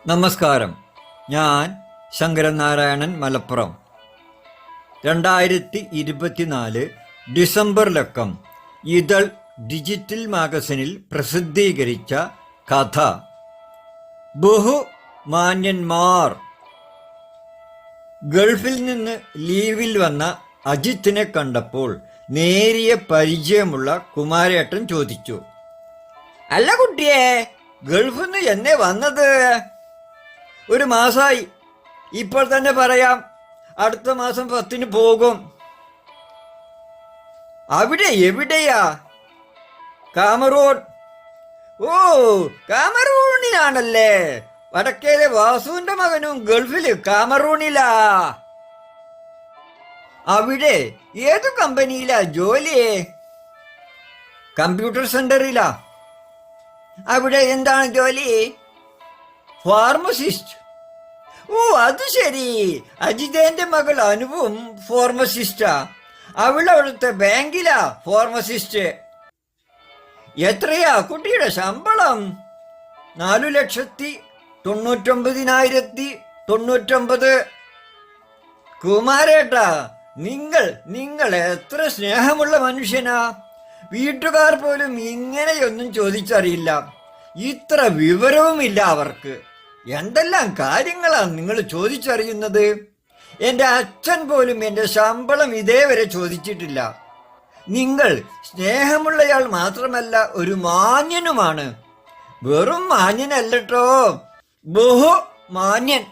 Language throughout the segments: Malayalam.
നമസ്കാരം. ഞാൻ ശങ്കരൻ നാരായണൻ, മലപ്പുറം. 2024 ഡിസംബറിലക്കം ഇതൾ ഡിജിറ്റൽ മാഗസിനിൽ പ്രസിദ്ധീകരിച്ച കഥ ബഹുമാന്യന്മാർ. ഗൾഫിൽ നിന്ന് ലീവിൽ വന്ന അജിത്തിനെ കണ്ടപ്പോൾ നേരിയ പരിചയമുള്ള കുമാരേട്ടൻ ചോദിച്ചു, "അല്ല കുട്ടിയെ, ഗൾഫിൽ നിന്ന് എന്നേ വന്നത്?" "1 മാസമായി. ഇപ്പോൾ തന്നെ പറയാം, അടുത്ത മാസം 10-ന് പോകും." "അവിടെ എവിടെയാ?" "കാമറൂൺ." "ഓ, കാമറൂണിലാണല്ലേ. വടക്കേലെ വാസുവിന്റെ മകനും ഗൾഫില് കാമറൂണിലാ. അവിടെ ഏതു കമ്പനിയിലാ ജോലി?" "കമ്പ്യൂട്ടർ സെന്ററിലാ." "അവിടെ എന്താണ് ജോലി?" "ഫാർമസിസ്റ്റ്." "ഓ, അത് ശരി. അജിതേന്റെ മകൾ അനുവും ഫാർമസിസ്റ്റാ. അവിടുത്തെ ബാങ്കിലാ ഫാർമസിസ്റ്റ്." "എത്രയാ കുട്ടിയുടെ ശമ്പളം?" 4,99,999. "കുമാരേട്ടാ, നിങ്ങൾ എത്ര സ്നേഹമുള്ള മനുഷ്യനാ. വീട്ടുകാർ പോലും ഇങ്ങനെയൊന്നും ചോദിച്ചറിയില്ല. ഇത്ര വിവരവുമില്ല അവർക്ക്. എന്തെല്ലാം കാര്യങ്ങളാ നിങ്ങൾ ചോദിച്ചറിയുന്നത്. എൻ്റെ അച്ഛൻ പോലും എൻ്റെ ശമ്പളം ഇതേവരെ ചോദിച്ചിട്ടില്ല. നിങ്ങൾ സ്നേഹമുള്ളയാൾ മാത്രമല്ല, ഒരു മാന്യനുമാണ്." "വെറും മാന്യനല്ലോ, ബഹുമാന്യൻ.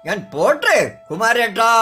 ഞാൻ പോട്ടെ കുമാരേട്ടാ."